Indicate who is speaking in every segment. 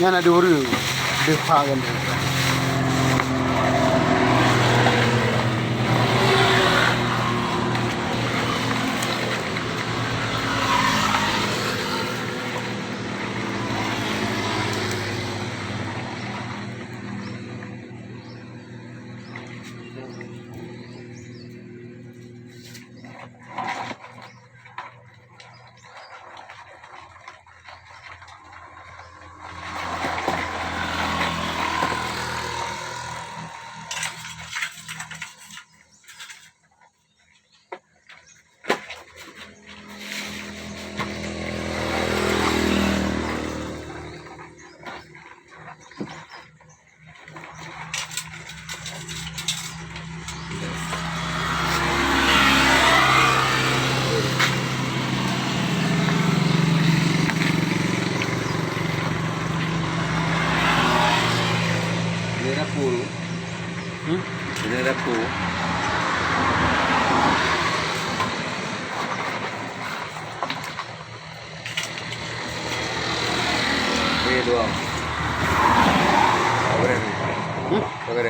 Speaker 1: Yan ada orang depan kan.
Speaker 2: Ini dapur. Ini doang. Apa ni?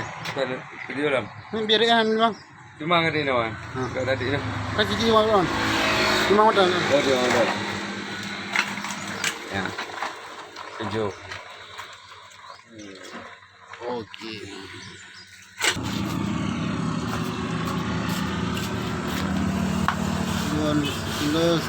Speaker 2: Apa ni? Video dalam.
Speaker 1: Ni biarkan bang.
Speaker 2: Cuma ngadi nawan. Kat tadi dah.
Speaker 1: Kan cici bang. Cuma ada.
Speaker 2: Ada. Ya. Sejuk.
Speaker 1: Okey. Plus.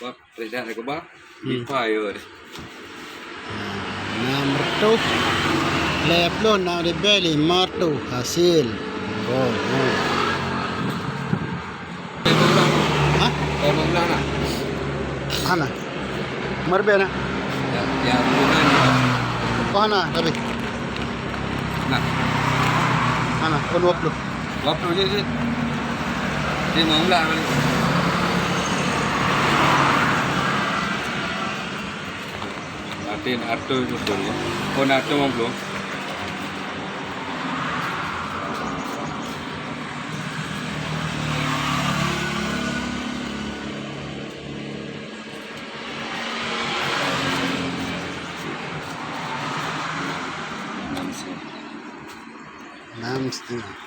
Speaker 2: Bak, redah ke bak? Di fire.
Speaker 1: Marto. Leplon na rebeli marto hasil. Oh. Ha?
Speaker 2: Emang mana?
Speaker 1: Ana. Marbe na.
Speaker 2: Ya, bukan.
Speaker 1: Kohana tapi.
Speaker 2: Nah,
Speaker 1: Ana, kon waplo.
Speaker 2: waktu je. Dia mau lah. Atin atau itu dulu. Kon atau mau belum?
Speaker 1: Namsti.